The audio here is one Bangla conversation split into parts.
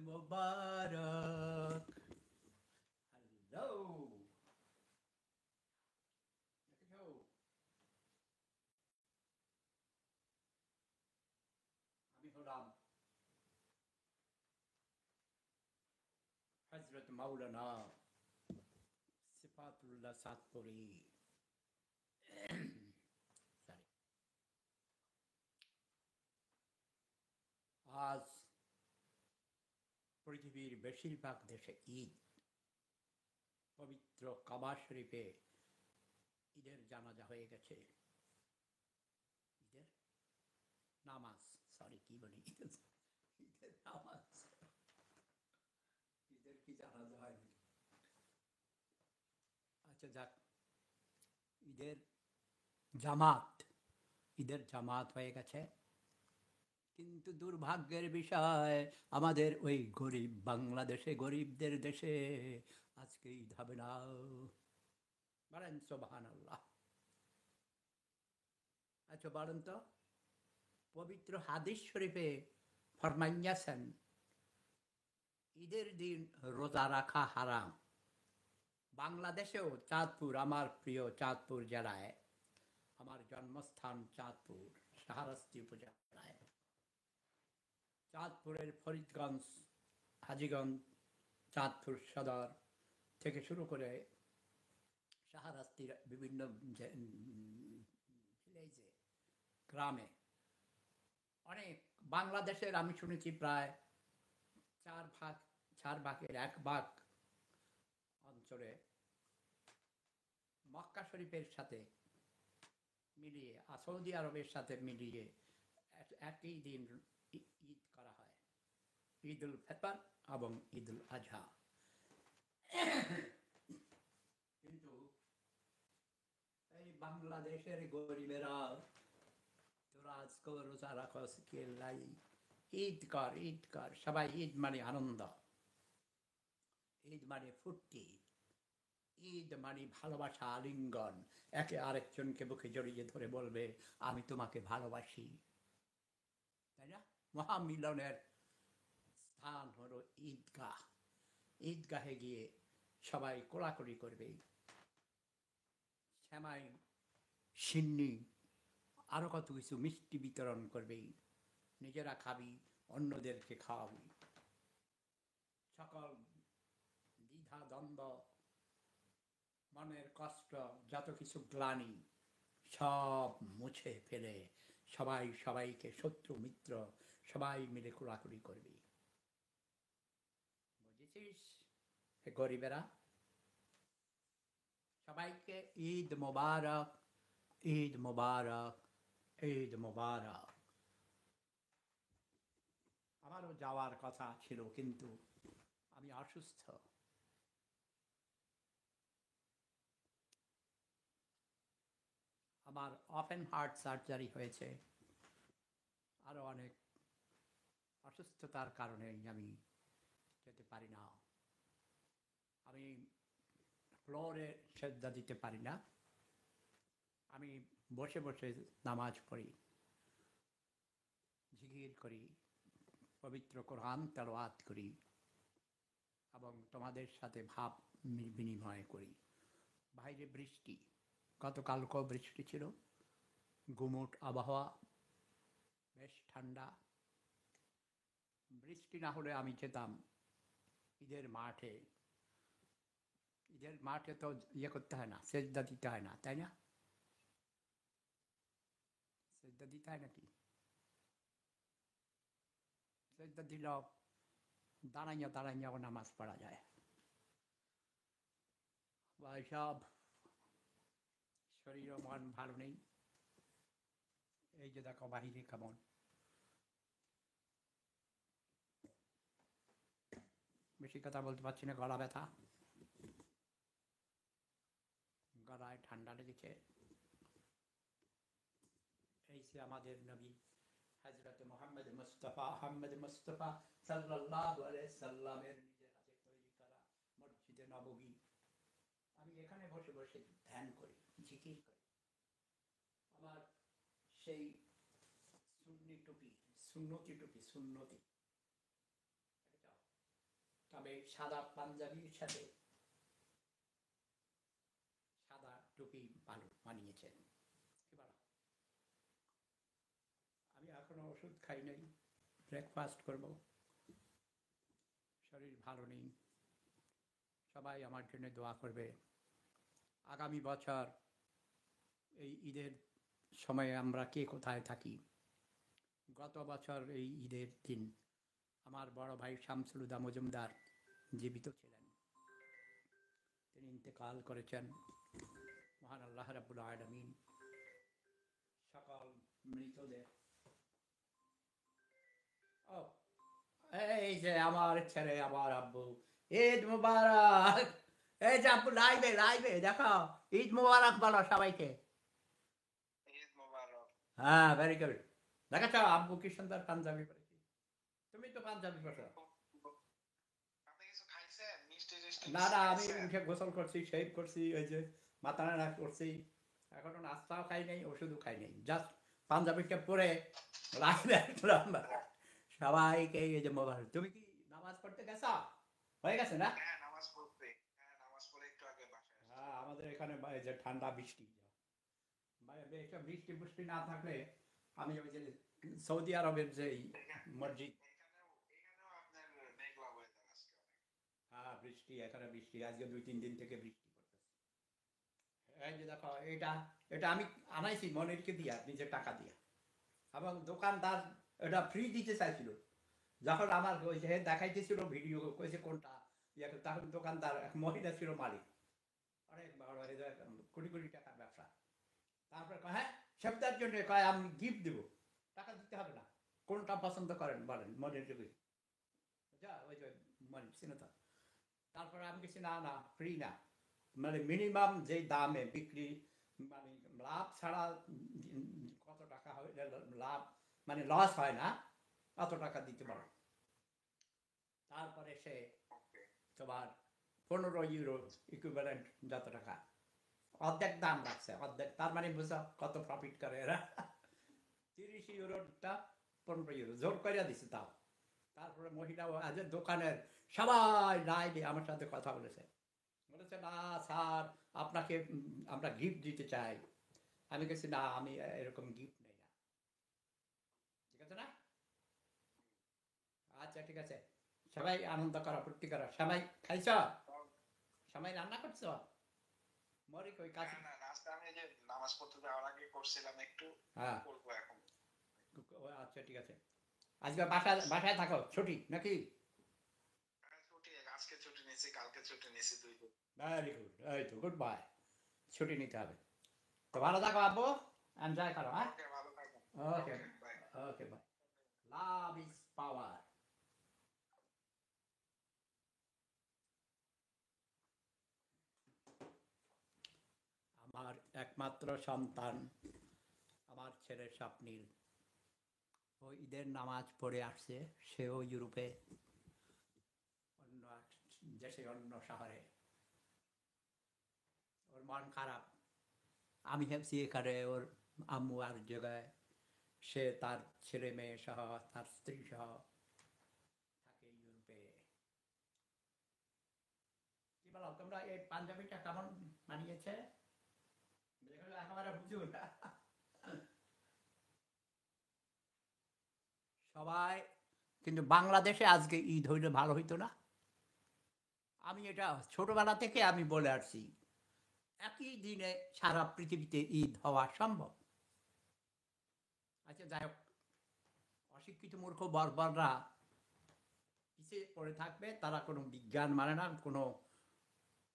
মোবারক। হ্যালো, দেখেছো? আমি হলাম হজরত মাওলানা সিফাতুল্লাহ সাতপুরি। সরি, আজ পৃথিবীর বেশিরভাগ দেশে ঈদ। পবিত্র কাবা শরীফে ঈদের জানাজা হয়ে গেছে। ঈদের নামাজ, সরি কি বলি, ঈদের নামাজ, ঈদের কি জানাজা হয়নি? আচ্ছা যাক, ঈদের জামাত, ঈদের জামাত হয়ে গেছে। কিন্তু দুর্ভাগ্যের বিষয়, আমাদের ওই গরিব বাংলাদেশে, গরিবদের দেশে আজকে ঈদ হবে না। বলেন সুবহানাল্লাহ। আচ্ছা বলেন তো, পবিত্র হাদিস শরীফে ফরমাইয়াছেন ঈদের দিন রোজা রাখা হারাম। বাংলাদেশেও চাঁদপুর, আমার প্রিয় চাঁদপুর জেলায়, আমার জন্মস্থান চাঁদপুর, শাহরাস্তি উপজেলায়, চাঁদপুরের ফরিদগঞ্জ, হাজীগঞ্জ, চাঁদপুর সদর থেকে শুরু করে শাহরাস্তির বিভিন্ন ভিলেজে, গ্রামে, অনেক, বাংলাদেশের আমি শুনেছি প্রায় চার ভাগ, 4 ভাগের 1 ভাগ অঞ্চলে মক্কা শরীফের সাথে মিলিয়ে, সৌদি আরবের সাথে মিলিয়ে একই দিন ঈদ করা হয়, ঈদ উল ফিতর এবং ঈদ উল আজহা। কিন্তু এই বাংলাদেশের গরিবেরা, তোরা আজকে রোজা রাখস কে লাই, ঈদ কর, ঈদ কর, সবাই ঈদ মানে আনন্দ, ঈদ মানে ফুর্তি, ঈদ মানে ভালোবাসা, আলিঙ্গন, একে আরেকজনকে বুকে জড়িয়ে ধরে বলবে আমি তোমাকে ভালোবাসি, তাই না? মহামিলনের স্থান হলো ঈদগাহ। ঈদগাহে গিয়ে সবাই কোলাকুলি করবে, শ্যামাই, সিন্নি, আরও কত কিছু মিষ্টি বিতরণ করবে, নিজেরা খাবি, অন্যদেরকে খাওয়াবি, সকল দ্বিধা দ্বন্দ্ব, মনের কষ্ট, যত কিছু গ্লানি সব মুছে ফেলে সবাই সবাইকে, শত্রু মিত্র সবাই মিলে কোলাকুলি করবি। বুঝেছিস? হে গরিবেরা, সবাইকে ঈদ মোবারক, ঈদ মোবারক, ঈদ মোবারক। আমারও যাওয়ার কথা ছিল কিন্তু আমি অসুস্থ। আমার ওপেন হার্ট সার্জারি হয়েছে, আরও অনেক অসুস্থতার কারণে আমি যেতে পারি না। আমি ফ্লোরে সেজদা দিতে পারি না, আমি বসে বসে নামাজ পড়ি, জিকির করি, পবিত্র কোরআন তেলাওয়াত করি এবং তোমাদের সাথে ভাব বিনিময় করি। বাইরে বৃষ্টি, গতকালকেও বৃষ্টি ছিল, গুমোট আবহাওয়া, বেশ ঠান্ডা। বৃষ্টি না হলে আমি যেতাম ঈদের মাঠে। ঈদের মাঠে তো ইয়ে করতে হয় না, সেজদা দিতে হয় না, তাই না? সেজদা দিতে হয় নাকি? সেজদা দিলেও দাঁড়াইয়া দাঁড়াইয়াও নামাজ পড়া যায়। বা সব শরীর ও মন ভালো নেই, এই যে দেখো বাহিরে কেমন। বেশি কথা বলতে পারছি না, গলা ব্যথা, গলায় ঠান্ডা লেগেছে। এই যে আমাদের নবী হযরত মুহাম্মদ মুস্তাফা, আহমদ মুস্তাফা সাল্লাল্লাহু আলাইহি সাল্লামের নিজের হাতে তৈরি করা মসজিদে নববী। আমি এখানে বসে বসে ধ্যান করি, জিকির করি। আমার সেই সুন্নি টুপি, সুন্নতি টুপি, সুন্নতি, দেখেছ? সাদা পাঞ্জাবির সাথে সাদা টুপি মানিয়েছেন। আমি এখনো ওষুধ খাই নাই, ব্রেকফাস্ট করব, শরীর ভালো নেই। সবাই আমার জন্য দোয়া করবে। আগামী বছর এই ঈদের সময়ে আমরা কে কোথায় থাকি। গত বছর এই ঈদের দিন আমার বড় ভাই শামসুল হুদা মজুমদার জীবিত ছিলেন, তিনি ইন্তেকাল করেছেন। মহান আল্লাহ রাব্বুল আলামিন সকল মৃতদের, ও এই যে আমার ছেলে, আমার আব্বু, ঈদ মুবারক। এই যে আব্বু লাইভে লাইভে দেখো, ঈদ মুবারক বলো সবাইকে। ঈদ মোবারক। হ্যাঁ, ভেরি গুড। দেখেছ আব্বু কি সুন্দর পাঞ্জাবি পরেছি। তুমি তো পাঞ্জাবি পরছো। আপনি কিছু খাইছেন? মিষ্টি টিষ্টি না কিছু না, আমি খাইছেন? উঠে গোসল করছি, শেভ করছি, ওই যে মাথা নাড়া করছি, এখনো নাস্তাও খাই নাই, ওষুধও খাই নাই, জাস্ট পাঞ্জাবিটা পরে লাইভে আসলাম। সবাইকে এই যে মোবাইল। তুমি কি নামাজ পড়তে গেছো? হয়ে গেছে না? হ্যাঁ, নামাজ পড়তে। হ্যাঁ, নামাজ পড়ে একটু আগে বাসায় আসছি। হ্যাঁ, আমাদের এখানে এই যে ঠান্ডা বৃষ্টি, একটা বৃষ্টি বৃষ্টি না থাকলে আমি ওই যে সৌদি আরবের যে মসজিদ, এখানেও আপনার মেঘলা ওয়েদার আজকে অনেক। হ্যাঁ বৃষ্টি, এখানে বৃষ্টি, আজকে 2-3 দিন থেকে বৃষ্টি পড়তেছে। এই যে দেখো, এটা এটা আমি আনাইছি মনিরকে দিয়া, নিজের টাকা দিয়া, এবং দোকানদার এটা ফ্রি দিতে চাইছিল। যখন আমার ওই যে দেখাইতেছিল ভিডিও, কইছে কোনটা তখন দোকানদার এক মহিলা ছিল মালিক, অনেক বড়, কোটি কোটি টাকার ব্যবসা। তারপরে কয় হ্যাঁ সপ্তাহের জন্য, কয় আমি গিফট দেবো, টাকা দিতে হবে না, কোনটা পছন্দ করেন বলেন মনের যোগে, যা ওই যে মনে চিন্তা। তারপরে আমি কিছু না না ফ্রি না, মানে মিনিমাম যে দামে বিক্রি, মানে লাভ ছাড়া কত টাকা হয় লাভ, মানে লস হয় না, অত টাকা দিতে পারো। তারপরে সে তোমার 15 ইউরো ইকুইভ্যালেন্ট যত টাকা, অর্ধেক দাম রাখছে, অর্ধেক, তার মানে বুঝো কত প্রফিট করে এরা। 30 ইউরোটা 15 ইউরো জোর করে দিছে তাও। তারপরে মহিলা আজ দোকানের সবাই লাইভে আমার সাথে কথা বলেছে, বলেছে না স্যার আপনাকে আমরা গিফট দিতে চাই। আমি গেছি না, আমি এরকম গিফট নেই না। ঠিক আছে না? আচ্ছা ঠিক আছে, সবাই আনন্দ করা, ফুর্তি করা। সবাই খাইছ? সবাই রান্না করছো? মরি কই কাছে? না, নাস্তা আমি যে নামাজ পড়তে যাওয়ার আগে করছিলাম একটু, হ্যাঁ করবো এখন। আচ্ছা ঠিক আছে। আজকে বাসায় বাসায় থাকো, ছুটি নাকি? ছুটি, আজকে ছুটি নিয়েছি, কালকে ছুটি নিয়েছি, 2 দিন। ভেরি গুড, এই তো গুড বাই। ছুটি নিতে হবে। তো ভালো থাকো আব্বু, এনজয় করো। হ্যাঁ, ওকে, ভালো থাকবেন। Okay bye. Okay bye. Love is power. আমার একমাত্র সন্তান, আমার ছেলে স্বপ্নীল, ও ঈদের নামাজ পড়ে আসছে, সেও ইউরোপে অন্য দেশে, অন্য শহরে। ওর মন খারাপ। আমি ভাবছি এখানে ওর আম্মু আর জায়গায়, সে তার ছেলে মেয়ে সহ, তার স্ত্রী সহ থাকে ইউরোপে। কি বলো তোমরা, এই পাঞ্জাবিটা কেমন মানিয়েছে? একেবারে বুঝুন সবাই। কিন্তু বাংলাদেশে আজকে ঈদ হইলে ভালো হইতো না? আমি এটা ছোটবেলা থেকে আমি বলে আসছি, একই দিনে সারা পৃথিবীতে ঈদ হওয়া সম্ভব। আচ্ছা যাই হোক, অশিক্ষিত মূর্খ বর্বররা পিছিয়ে পড়ে থাকবে, তারা কোনো বিজ্ঞান মানে না, কোনো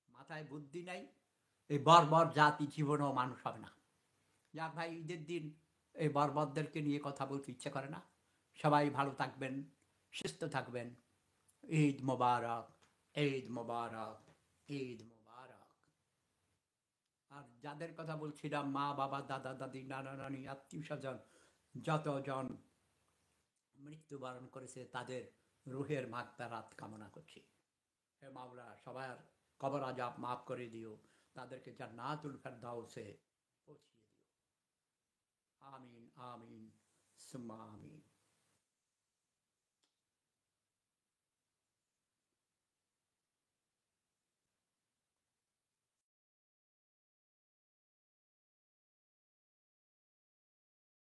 মাথায় বুদ্ধি নাই, এই বর্বর জাতি জীবনেও মানুষ হবে না। যাক ভাই, ঈদের দিন এই বর্বরদেরকে নিয়ে কথা বলতে ইচ্ছে করে না। সবাই ভালো থাকবেন, সুস্থ থাকবেন। ঈদ মোবারক, ঈদ মোবারক, ঈদ মোবারক। আর যাদের কথা বলছিলাম, মা বাবা, দাদা দাদি, নানা নানি, আত্মীয় স্বজন যতজন মৃত্যুবরণ করেছে, তাদের রুহের মাগফিরাত কামনা করছি। হে মাওলা, সবার কবর আযাব মাফ করে দিও, তাদেরকে জান্নাতুল ফেরদাউসে পৌঁছিয়ে দিও। আমিন আমিন সুম্মা আমিন।